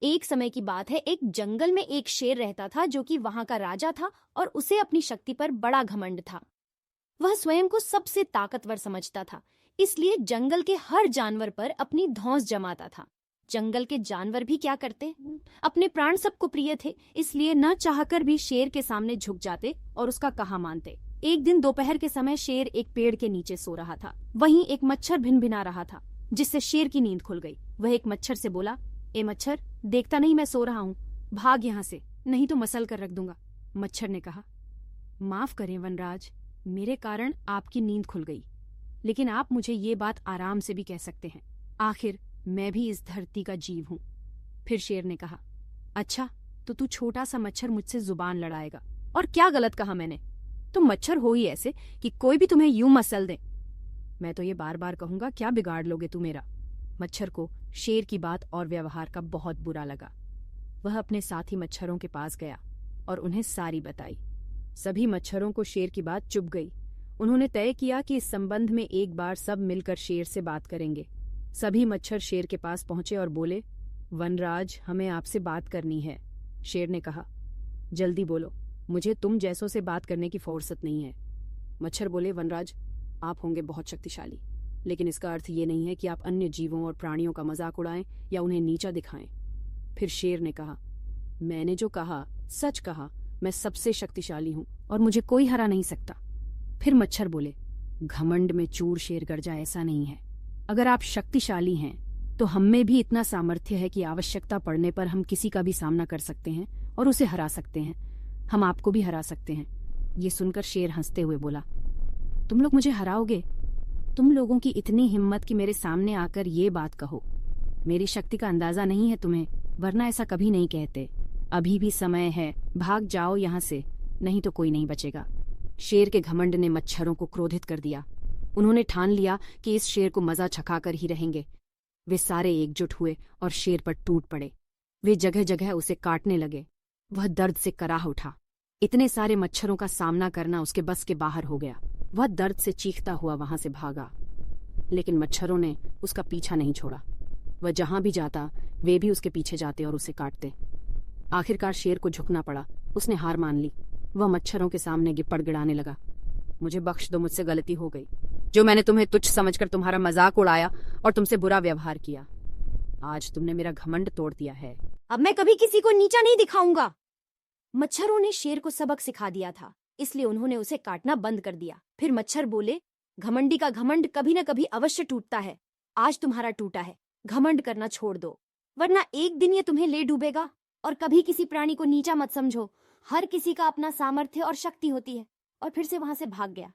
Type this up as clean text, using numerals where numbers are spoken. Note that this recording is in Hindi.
एक समय की बात है, एक जंगल में एक शेर रहता था जो कि वहां का राजा था और उसे अपनी शक्ति पर बड़ा घमंड था। वह स्वयं को सबसे ताकतवर समझता था, इसलिए जंगल के हर जानवर पर अपनी धौंस जमाता था। जंगल के जानवर भी क्या करते, अपने प्राण सबको प्रिय थे, इसलिए न चाहकर भी शेर के सामने झुक जाते और उसका कहा मानते। एक दिन दोपहर के समय शेर एक पेड़ के नीचे सो रहा था। वहीं एक मच्छर भिनभिना रहा था, जिससे शेर की नींद खुल गई। वह एक मच्छर से बोला, ए मच्छर, देखता नहीं मैं सो रहा हूँ, भाग यहाँ से, नहीं तो मसल कर रख दूंगा। मच्छर ने कहा, माफ करें वनराज, मेरे कारण आपकी नींद खुल गई, लेकिन आप मुझे ये बात आराम से भी कह सकते हैं, आखिर मैं भी इस धरती का जीव हूँ। फिर शेर ने कहा, अच्छा तो तू छोटा सा मच्छर मुझसे जुबान लड़ाएगा, और क्या गलत कहा मैंने? तुम मच्छर हो ही ऐसे कि कोई भी तुम्हें यूं मसल दे। मैं तो ये बार बार कहूंगा, क्या बिगाड़ लोगे तू मेरा? मच्छर को शेर की बात और व्यवहार का बहुत बुरा लगा। वह अपने साथी मच्छरों के पास गया और उन्हें सारी बताई। सभी मच्छरों को शेर की बात चुभ गई। उन्होंने तय किया कि इस संबंध में एक बार सब मिलकर शेर से बात करेंगे। सभी मच्छर शेर के पास पहुंचे और बोले, वनराज, हमें आपसे बात करनी है। शेर ने कहा, जल्दी बोलो, मुझे तुम जैसों से बात करने की फुर्सत नहीं है। मच्छर बोले, वनराज, आप होंगे बहुत शक्तिशाली, लेकिन इसका अर्थ ये नहीं है कि आप अन्य जीवों और प्राणियों का मजाक उड़ाएं या उन्हें नीचा दिखाएं। फिर शेर ने कहा, मैंने जो कहा सच कहा, मैं सबसे शक्तिशाली हूं और मुझे कोई हरा नहीं सकता। फिर मच्छर बोले, घमंड में चूर शेर गरजा ऐसा नहीं है। अगर आप शक्तिशाली हैं तो हम में भी इतना सामर्थ्य है कि आवश्यकता पड़ने पर हम किसी का भी सामना कर सकते हैं और उसे हरा सकते हैं। हम आपको भी हरा सकते हैं। ये सुनकर शेर हंसते हुए बोला, तुम लोग मुझे हराओगे? तुम लोगों की इतनी हिम्मत कि मेरे सामने आकर ये बात कहो। मेरी शक्ति का अंदाजा नहीं है तुम्हें, वरना ऐसा कभी नहीं कहते। अभी भी समय है, भाग जाओ यहाँ से, नहीं तो कोई नहीं बचेगा। शेर के घमंड ने मच्छरों को क्रोधित कर दिया। उन्होंने ठान लिया कि इस शेर को मजा छकाकर ही रहेंगे। वे सारे एकजुट हुए और शेर पर टूट पड़े। वे जगह जगह उसे काटने लगे। वह दर्द से कराह उठा। इतने सारे मच्छरों का सामना करना उसके बस के बाहर हो गया। वह दर्द से चीखता हुआ वहां से भागा, लेकिन मच्छरों ने उसका पीछा नहीं छोड़ा। वह जहां भी जाता वे भी उसके पीछे जाते और उसे काटते। आखिरकार शेर को झुकना पड़ा। उसने हार मान ली। वह मच्छरों के सामने गिड़गिड़ाने लगा, मुझे बख्श दो, मुझसे गलती हो गई, जो मैंने तुम्हें तुच्छ समझकर तुम्हारा मजाक उड़ाया और तुमसे बुरा व्यवहार किया। आज तुमने मेरा घमंड तोड़ दिया है। अब मैं कभी किसी को नीचा नहीं दिखाऊंगा। मच्छरों ने शेर को सबक सिखा दिया था, इसलिए उन्होंने उसे काटना बंद कर दिया। फिर मच्छर बोले, घमंडी का घमंड कभी न कभी अवश्य टूटता है। आज तुम्हारा टूटा है, घमंड करना छोड़ दो, वरना एक दिन ये तुम्हें ले डूबेगा। और कभी किसी प्राणी को नीचा मत समझो, हर किसी का अपना सामर्थ्य और शक्ति होती है। और फिर से वहां से भाग गया।